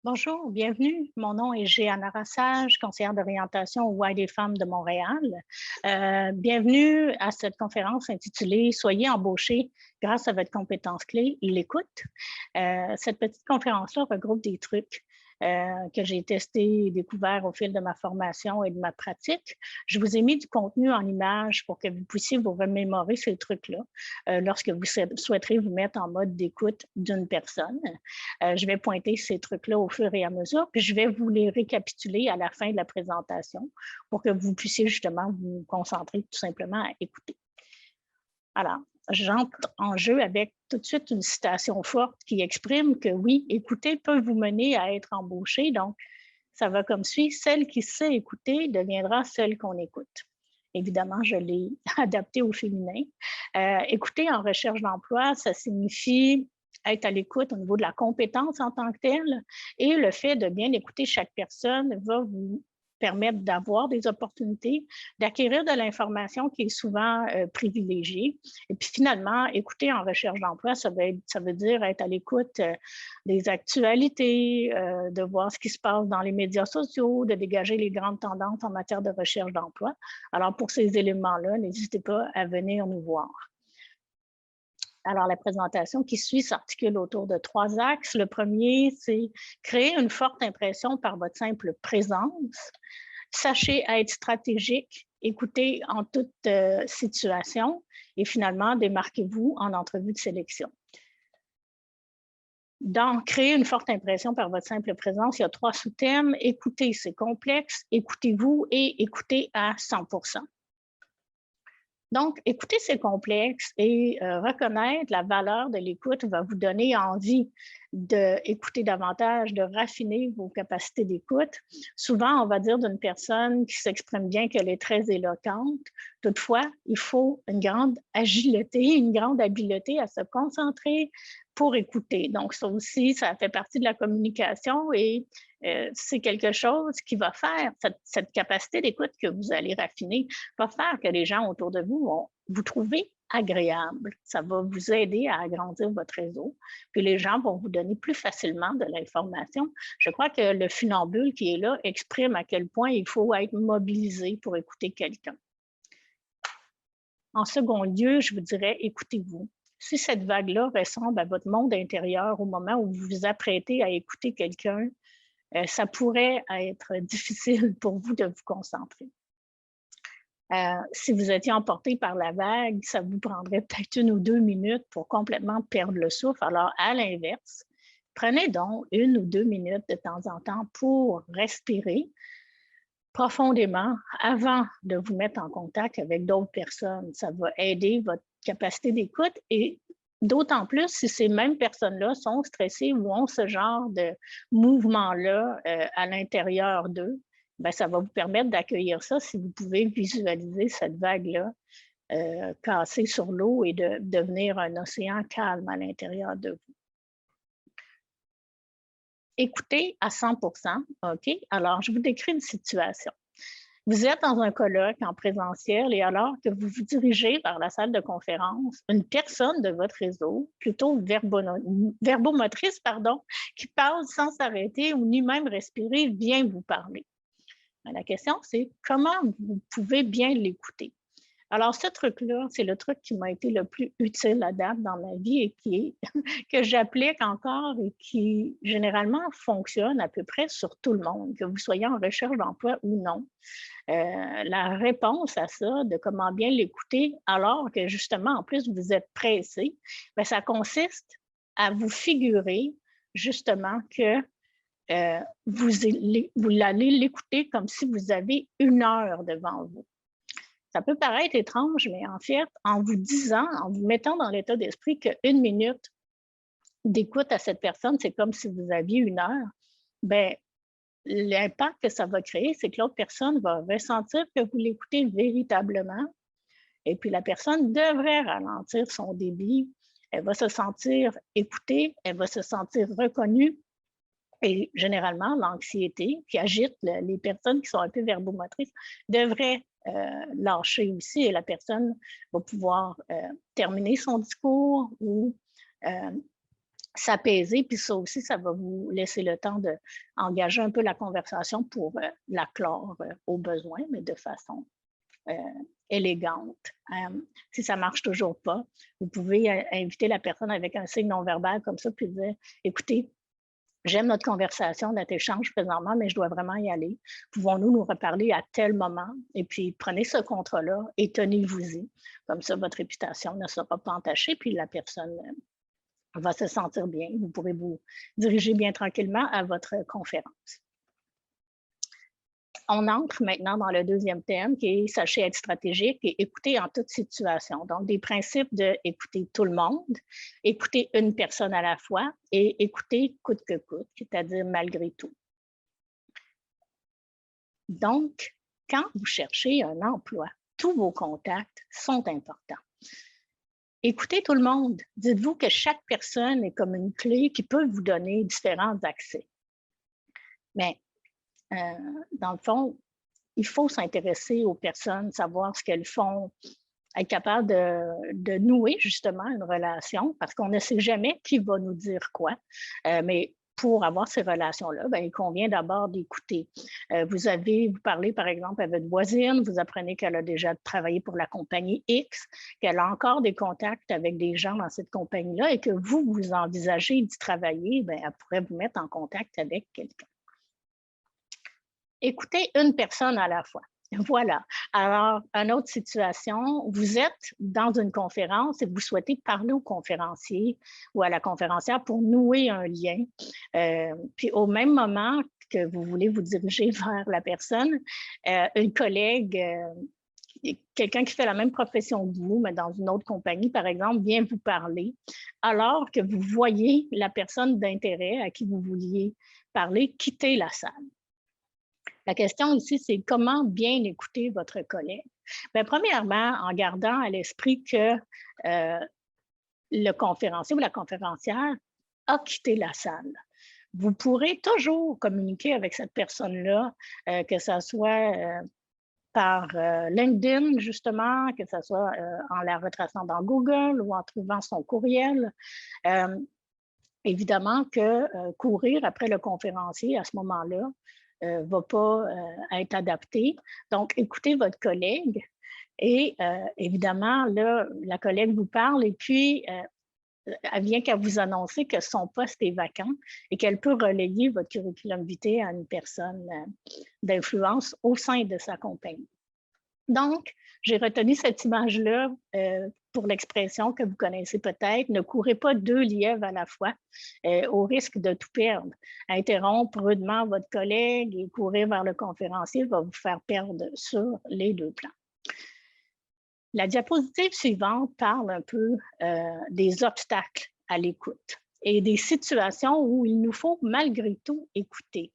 Bonjour, bienvenue. Mon nom est Géana Rassage, conseillère d'orientation au Y des femmes de Montréal. Bienvenue à cette conférence intitulée Soyez embauchés grâce à votre compétence clé, l'écoute. Cette petite conférence-là regroupe des trucs que j'ai testés et découverts au fil de ma formation et de ma pratique. Je vous ai mis du contenu en images pour que vous puissiez vous remémorer ces trucs-là lorsque vous souhaiterez vous mettre en mode d'écoute d'une personne. Je vais pointer ces trucs-là au fur et à mesure, puis je vais vous les récapituler à la fin de la présentation pour que vous puissiez justement vous concentrer tout simplement à écouter. Alors, j'entre en jeu avec tout de suite une citation forte qui exprime que oui, écouter peut vous mener à être embauché. Donc, ça va comme suit: celle qui sait écouter deviendra celle qu'on écoute. Évidemment, je l'ai adapté au féminin. Écouter en recherche d'emploi, ça signifie être à l'écoute au niveau de la compétence en tant que telle, et le fait de bien écouter chaque personne va vous permettre d'avoir des opportunités, d'acquérir de l'information qui est souvent privilégiée. Et puis finalement, écouter en recherche d'emploi, ça veut dire être à l'écoute des actualités, de voir ce qui se passe dans les médias sociaux, de dégager les grandes tendances en matière de recherche d'emploi. Alors pour ces éléments-là, n'hésitez pas à venir nous voir. Alors, la présentation qui suit s'articule autour de 3 axes. Le premier, c'est créer une forte impression par votre simple présence. Sachez être stratégique, écoutez en toute situation et finalement, démarquez-vous en entrevue de sélection. Dans créer une forte impression par votre simple présence, il y a 3 sous-thèmes. Écoutez, c'est complexe, écoutez-vous et écoutez à 100 pour cent. Donc, écouter, c'est complexe et reconnaître la valeur de l'écoute va vous donner envie d'écouter davantage, de raffiner vos capacités d'écoute. Souvent, on va dire d'une personne qui s'exprime bien qu'elle est très éloquente. Toutefois, il faut une grande agilité, une grande habileté à se concentrer pour écouter. Donc, ça aussi, ça fait partie de la communication et c'est quelque chose qui va faire, cette capacité d'écoute que vous allez raffiner, va faire que les gens autour de vous vont vous trouver agréable. Ça va vous aider à agrandir votre réseau. Puis les gens vont vous donner plus facilement de l'information. Je crois que le funambule qui est là exprime à quel point il faut être mobilisé pour écouter quelqu'un. En second lieu, je vous dirais, écoutez-vous. Si cette vague-là ressemble à votre monde intérieur au moment où vous vous apprêtez à écouter quelqu'un, ça pourrait être difficile pour vous de vous concentrer. Si vous étiez emporté par la vague, ça vous prendrait peut-être 1 ou 2 minutes pour complètement perdre le souffle. Alors, à l'inverse, prenez donc 1 ou 2 minutes de temps en temps pour respirer profondément avant de vous mettre en contact avec d'autres personnes. Ça va aider votre capacité d'écoute et d'autant plus si ces mêmes personnes-là sont stressées ou ont ce genre de mouvement-là à l'intérieur d'eux. Bien, ça va vous permettre d'accueillir ça si vous pouvez visualiser cette vague-là casser sur l'eau et de devenir un océan calme à l'intérieur de vous. Écoutez à 100 OK? Alors, je vous décris une situation. Vous êtes dans un colloque en présentiel et alors que vous vous dirigez vers la salle de conférence, une personne de votre réseau, plutôt verbomotrice, pardon, qui parle sans s'arrêter ou ni même respirer, vient vous parler. La question, c'est comment vous pouvez bien l'écouter. Alors, ce truc-là, c'est le truc qui m'a été le plus utile à date dans ma vie et que j'applique encore et qui généralement fonctionne à peu près sur tout le monde, que vous soyez en recherche d'emploi ou non. La réponse à ça, de comment bien l'écouter, alors que justement, en plus, vous êtes pressé, bien, ça consiste à vous figurer justement que vous allez l'écouter comme si vous avez 1 heure devant vous. Ça peut paraître étrange, mais en fait, en vous disant, en vous mettant dans l'état d'esprit qu'1 minute d'écoute à cette personne, c'est comme si vous aviez 1 heure, bien, l'impact que ça va créer, c'est que l'autre personne va ressentir que vous l'écoutez véritablement et puis la personne devrait ralentir son débit. Elle va se sentir écoutée, elle va se sentir reconnue et généralement, l'anxiété qui agite les personnes qui sont un peu verbomotrices devrait lâcher aussi et la personne va pouvoir terminer son discours ou s'apaiser, puis ça aussi, ça va vous laisser le temps d'engager un peu la conversation pour la clore au besoin, mais de façon élégante. Si ça ne marche toujours pas, vous pouvez inviter la personne avec un signe non-verbal comme ça, puis dire, écoutez, j'aime notre conversation, notre échange présentement, mais je dois vraiment y aller. Pouvons-nous nous reparler à tel moment? Et puis, prenez ce contrat-là et tenez-vous-y. Comme ça, votre réputation ne sera pas entachée, puis la personne va se sentir bien. Vous pourrez vous diriger bien tranquillement à votre conférence. On entre maintenant dans le deuxième thème qui est « Sachez être stratégique et écouter en toute situation ». Donc, des principes de écouter tout le monde, écouter une personne à la fois et écouter coûte que coûte, c'est-à-dire malgré tout. Donc, quand vous cherchez un emploi, tous vos contacts sont importants. Écoutez tout le monde. Dites-vous que chaque personne est comme une clé qui peut vous donner différents accès. Mais dans le fond, il faut s'intéresser aux personnes, savoir ce qu'elles font, être capable de nouer justement une relation parce qu'on ne sait jamais qui va nous dire quoi. Mais pour avoir ces relations-là, il convient d'abord d'écouter. Vous parlez par exemple à votre voisine, vous apprenez qu'elle a déjà travaillé pour la compagnie X, qu'elle a encore des contacts avec des gens dans cette compagnie-là et que vous envisagez d'y travailler, elle pourrait vous mettre en contact avec quelqu'un. Écoutez une personne à la fois. Voilà. Alors, une autre situation, vous êtes dans une conférence et vous souhaitez parler au conférencier ou à la conférencière pour nouer un lien. Puis au même moment que vous voulez vous diriger vers la personne, une collègue, quelqu'un qui fait la même profession que vous, mais dans une autre compagnie, par exemple, vient vous parler, alors que vous voyez la personne d'intérêt à qui vous vouliez parler quitter la salle. La question ici, c'est comment bien écouter votre collègue. Premièrement, en gardant à l'esprit que le conférencier ou la conférencière a quitté la salle. Vous pourrez toujours communiquer avec cette personne-là, que ce soit par LinkedIn, justement, que ce soit en la retraçant dans Google ou en trouvant son courriel. Évidemment que courir après le conférencier à ce moment-là, ne va pas être adapté. Donc, écoutez votre collègue et évidemment, là, la collègue vous parle et puis elle vient qu'à vous annoncer que son poste est vacant et qu'elle peut relayer votre curriculum vitae à une personne d'influence au sein de sa compagnie. Donc, j'ai retenu cette image-là pour l'expression que vous connaissez peut-être, ne courez pas 2 lièvres à la fois au risque de tout perdre. Interrompre rudement votre collègue et courir vers le conférencier va vous faire perdre sur les 2 plans. La diapositive suivante parle un peu des obstacles à l'écoute et des situations où il nous faut malgré tout écouter.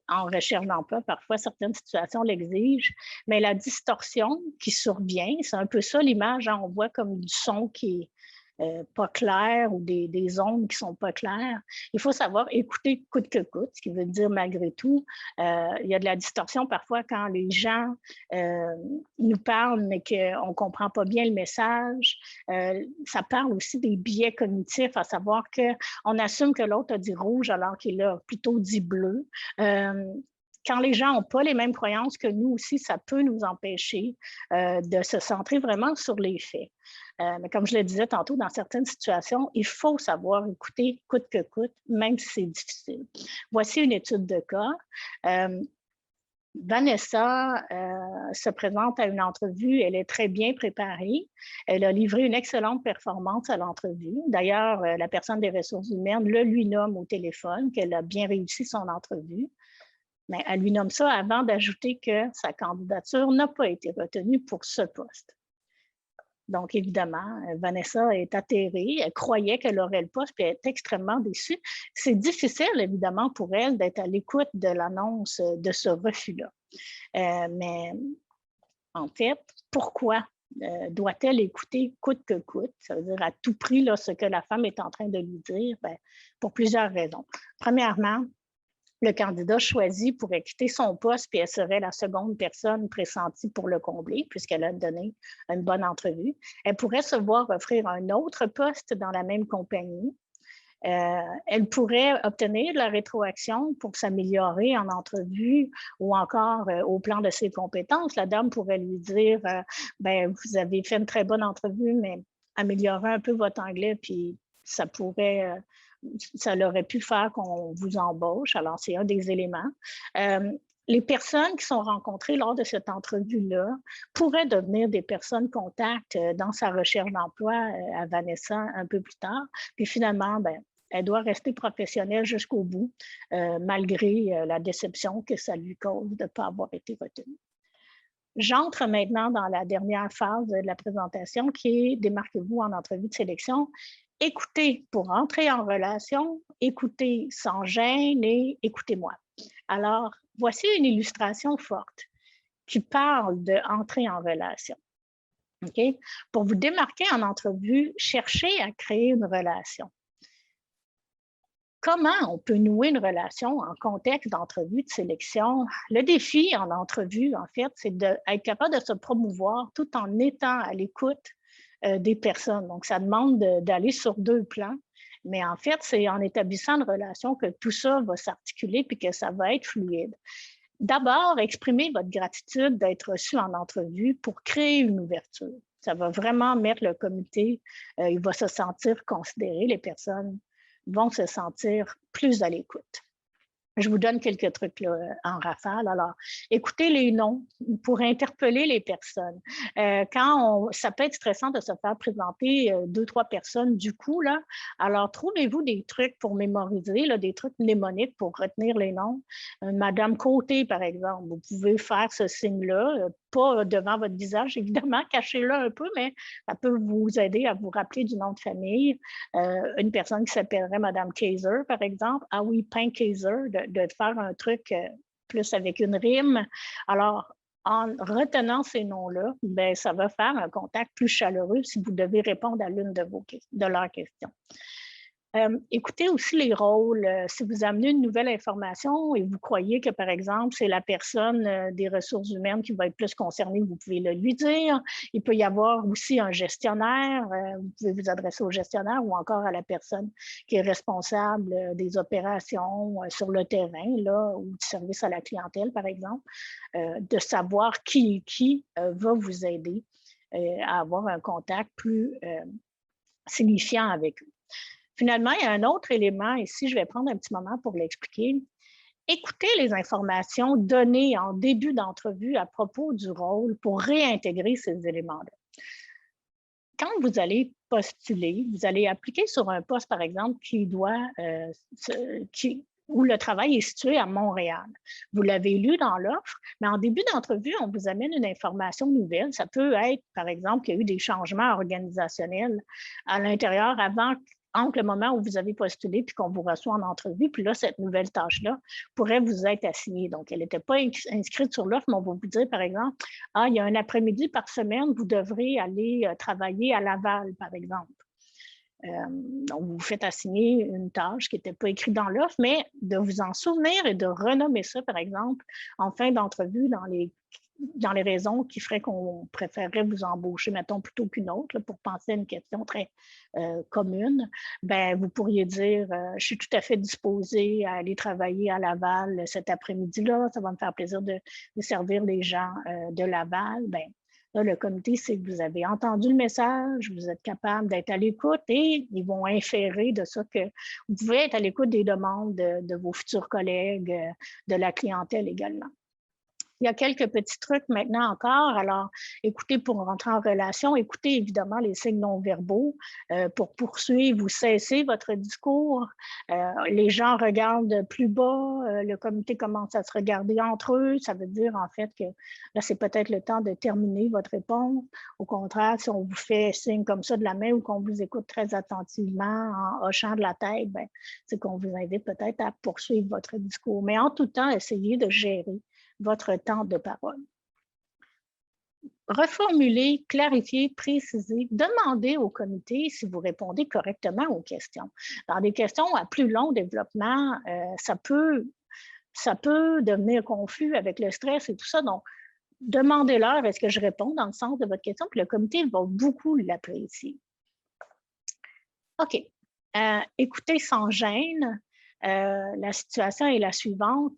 En recherche d'emploi, parfois certaines situations l'exigent, mais la distorsion qui survient, c'est un peu ça l'image, on voit comme du son qui est pas clair ou des ondes qui sont pas claires. Il faut savoir écouter coûte que coûte, ce qui veut dire malgré tout, il y a de la distorsion parfois quand les gens nous parlent mais qu'on ne comprend pas bien le message. Ça parle aussi des biais cognitifs, à savoir qu'on assume que l'autre a dit rouge alors qu'il a plutôt dit bleu. Quand les gens n'ont pas les mêmes croyances que nous aussi, ça peut nous empêcher de se centrer vraiment sur les faits. Mais comme je le disais tantôt, dans certaines situations, il faut savoir écouter coûte que coûte, même si c'est difficile. Voici une étude de cas. Vanessa se présente à une entrevue, elle est très bien préparée. Elle a livré une excellente performance à l'entrevue. D'ailleurs, la personne des ressources humaines le lui nomme au téléphone qu'elle a bien réussi son entrevue. Mais elle lui nomme ça avant d'ajouter que sa candidature n'a pas été retenue pour ce poste. Donc, évidemment, Vanessa est atterrée, elle croyait qu'elle aurait le poste, puis elle est extrêmement déçue. C'est difficile, évidemment, pour elle d'être à l'écoute de l'annonce de ce refus-là. Mais en fait, pourquoi doit-elle écouter coûte que coûte? Ça veut dire à tout prix là, ce que la femme est en train de lui dire, pour plusieurs raisons. Premièrement, le candidat choisi pourrait quitter son poste, puis elle serait la seconde personne pressentie pour le combler, puisqu'elle a donné une bonne entrevue. Elle pourrait se voir offrir un autre poste dans la même compagnie. Elle pourrait obtenir de la rétroaction pour s'améliorer en entrevue ou encore au plan de ses compétences. La dame pourrait lui dire ben, vous avez fait une très bonne entrevue, mais améliorez un peu votre anglais, puis ça pourrait, ça aurait pu faire qu'on vous embauche. Alors, c'est un des éléments. Les personnes qui sont rencontrées lors de cette entrevue-là pourraient devenir des personnes contact dans sa recherche d'emploi à Vanessa un peu plus tard. Puis finalement, ben, elle doit rester professionnelle jusqu'au bout, malgré la déception que ça lui cause de ne pas avoir été retenue. J'entre maintenant dans la dernière phase de la présentation qui est « Démarquez-vous en entrevue de sélection ». Écoutez pour entrer en relation, écoutez sans gêne et écoutez-moi. Alors, voici une illustration forte qui parle d'entrer en relation. Okay? Pour vous démarquer en entrevue, cherchez à créer une relation. Comment on peut nouer une relation en contexte d'entrevue de sélection? Le défi en entrevue, en fait, c'est d'être capable de se promouvoir tout en étant à l'écoute des personnes. Donc, ça demande d'aller sur deux plans. Mais en fait, c'est en établissant une relation que tout ça va s'articuler puis que ça va être fluide. D'abord, exprimez votre gratitude d'être reçu en entrevue pour créer une ouverture. Ça va vraiment mettre le comité, il va se sentir considéré, les personnes vont se sentir plus à l'écoute. Je vous donne quelques trucs là, en rafale. Alors, écoutez les noms pour interpeller les personnes. Ça peut être stressant de se faire présenter 2-3 personnes du coup, là. Alors, trouvez-vous des trucs pour mémoriser, là, des trucs mnémoniques pour retenir les noms. Madame Côté, par exemple, vous pouvez faire ce signe-là, pas devant votre visage, évidemment, cachez-le un peu, mais ça peut vous aider à vous rappeler du nom de famille. Une personne qui s'appellerait Madame Kaiser, par exemple. Ah oui, Pain Kaiser, de faire un truc plus avec une rime. Alors, en retenant ces noms-là, ben, ça va faire un contact plus chaleureux si vous devez répondre à l'une de leurs questions. Écoutez aussi les rôles. Si vous amenez une nouvelle information et vous croyez que, par exemple, c'est la personne des ressources humaines qui va être plus concernée, vous pouvez le lui dire. Il peut y avoir aussi un gestionnaire. Vous pouvez vous adresser au gestionnaire ou encore à la personne qui est responsable des opérations sur le terrain là, ou du service à la clientèle, par exemple, de savoir qui va vous aider à avoir un contact plus signifiant avec eux. Finalement, il y a un autre élément ici, je vais prendre un petit moment pour l'expliquer. Écoutez les informations données en début d'entrevue à propos du rôle pour réintégrer ces éléments-là. Quand vous allez postuler, vous allez appliquer sur un poste, par exemple, où le travail est situé à Montréal. Vous l'avez lu dans l'offre, mais en début d'entrevue, on vous amène une information nouvelle. Ça peut être, par exemple, qu'il y a eu des changements organisationnels à l'intérieur entre le moment où vous avez postulé puis qu'on vous reçoit en entrevue, puis là, cette nouvelle tâche-là pourrait vous être assignée. Donc, elle n'était pas inscrite sur l'offre, mais on va vous dire, par exemple, il y a un après-midi par semaine, vous devrez aller travailler à Laval, par exemple. Donc, vous vous faites assigner une tâche qui n'était pas écrite dans l'offre, mais de vous en souvenir et de renommer ça, par exemple, en fin d'entrevue dans les raisons qui feraient qu'on préférerait vous embaucher, mettons, plutôt qu'une autre, là, pour penser à une question très commune, ben, vous pourriez dire je suis tout à fait disposée à aller travailler à Laval cet après-midi-là, ça va me faire plaisir de servir les gens de Laval. Ben, là, le comité, c'est que vous avez entendu le message, vous êtes capable d'être à l'écoute et ils vont inférer de ça que vous pouvez être à l'écoute des demandes de vos futurs collègues, de la clientèle également. Il y a quelques petits trucs maintenant encore. Alors, écoutez pour rentrer en relation, écoutez évidemment les signes non-verbaux pour poursuivre ou cesser votre discours. Les gens regardent plus bas, le comité commence à se regarder entre eux. Ça veut dire en fait que là, c'est peut-être le temps de terminer votre réponse. Au contraire, si on vous fait signe comme ça de la main ou qu'on vous écoute très attentivement en hochant de la tête, ben, c'est qu'on vous invite peut-être à poursuivre votre discours. Mais en tout temps, essayez de gérer votre temps de parole. Reformuler, clarifier, préciser, demandez au comité si vous répondez correctement aux questions. Dans des questions à plus long développement, ça peut ça peut devenir confus avec le stress et tout ça. Donc, demandez-leur est-ce que je réponds dans le sens de votre question, puis le comité va beaucoup l'apprécier. OK. Écoutez sans gêne. La situation est la suivante.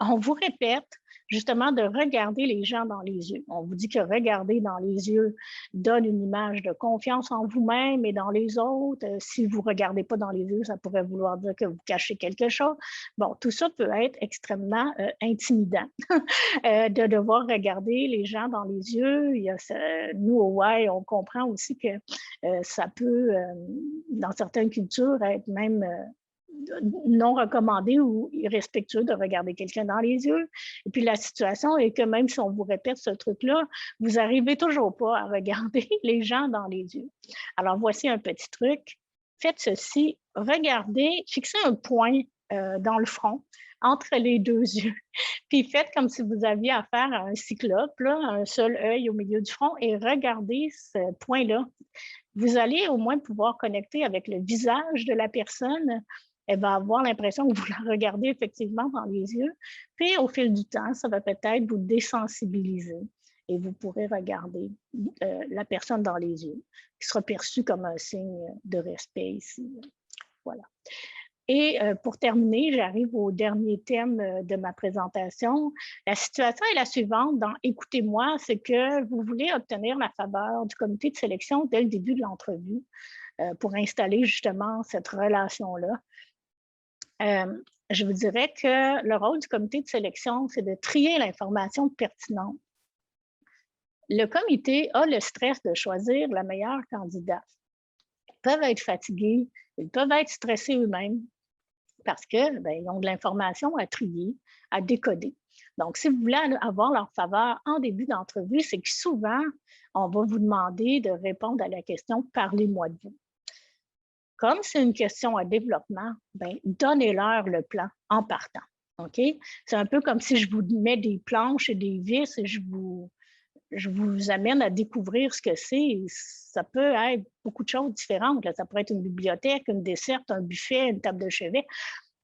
On vous répète justement de regarder les gens dans les yeux. On vous dit que regarder dans les yeux donne une image de confiance en vous-même et dans les autres. Si vous ne regardez pas dans les yeux, ça pourrait vouloir dire que vous cachez quelque chose. Bon, tout ça peut être extrêmement intimidant de devoir regarder les gens dans les yeux. Nous, au Y, on comprend aussi que ça peut, dans certaines cultures, être même non recommandé ou irrespectueux de regarder quelqu'un dans les yeux. Et puis la situation est que même si on vous répète ce truc-là, vous n'arrivez toujours pas à regarder les gens dans les yeux. Alors voici un petit truc. Faites ceci, regardez, fixez un point dans le front, entre les deux yeux. Puis faites comme si vous aviez affaire à un cyclope, là, un seul œil au milieu du front, et regardez ce point-là. Vous allez au moins pouvoir connecter avec le visage de la personne. Elle va avoir l'impression que vous la regardez effectivement dans les yeux. Puis, au fil du temps, ça va peut-être vous désensibiliser et vous pourrez regarder la personne dans les yeux, qui sera perçu comme un signe de respect ici. Voilà. Et pour terminer, j'arrive au dernier thème de ma présentation. La situation est la suivante dans « Écoutez-moi », c'est que vous voulez obtenir la faveur du comité de sélection dès le début de l'entrevue pour installer justement cette relation-là. Je vous dirais que le rôle du comité de sélection, c'est de trier l'information pertinente. Le comité a le stress de choisir la meilleure candidate. Ils peuvent être fatigués, ils peuvent être stressés eux-mêmes parce qu'ils ont de l'information à trier, à décoder. Donc, si vous voulez avoir leur faveur en début d'entrevue, c'est que souvent, on va vous demander de répondre à la question « Parlez-moi de vous ». Comme c'est une question à développement, donnez-leur le plan en partant. OK? C'est un peu comme si je vous mets des planches et des vis et je vous amène à découvrir ce que c'est. Ça peut être beaucoup de choses différentes. Ça pourrait être une bibliothèque, une desserte, un buffet, une table de chevet.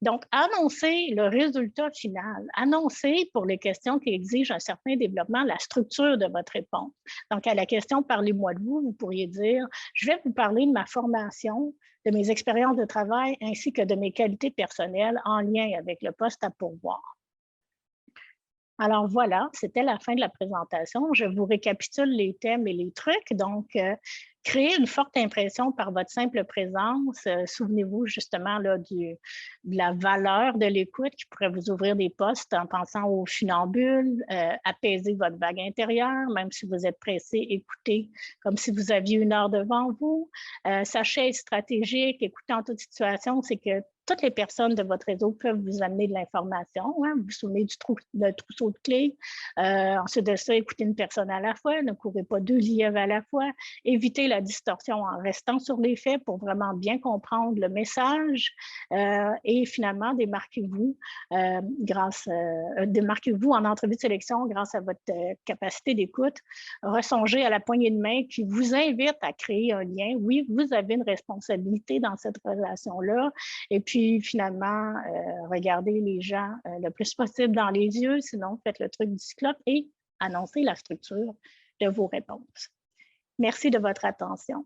Donc, annoncez le résultat final. Annoncez pour les questions qui exigent un certain développement la structure de votre réponse. Donc, à la question « Parlez-moi de vous », vous pourriez dire « Je vais vous parler de ma formation, de mes expériences de travail ainsi que de mes qualités personnelles en lien avec le poste à pourvoir. » Alors voilà, c'était la fin de la présentation. Je vous récapitule les thèmes et les trucs. Donc, créer une forte impression par votre simple présence. Souvenez-vous justement là, de la valeur de l'écoute qui pourrait vous ouvrir des postes en pensant aux funambules, apaiser votre vague intérieure, même si vous êtes pressé, écoutez comme si vous aviez une heure devant vous. Sachez être stratégique, écouter en toute situation, c'est que toutes les personnes de votre réseau peuvent vous amener de l'information. Hein? Vous vous souvenez du trousseau de clés. Ensuite de ça, écoutez une personne à la fois. Ne courez pas 2 lièvres à la fois. Évitez la distorsion en restant sur les faits pour vraiment bien comprendre le message. Et finalement, démarquez-vous démarquez-vous en entrevue de sélection grâce à votre capacité d'écoute. Ressongez à la poignée de main qui vous invite à créer un lien. Oui, vous avez une responsabilité dans cette relation-là. Et puis, finalement, regardez les gens le plus possible dans les yeux, sinon faites le truc du cyclope et annoncez la structure de vos réponses. Merci de votre attention.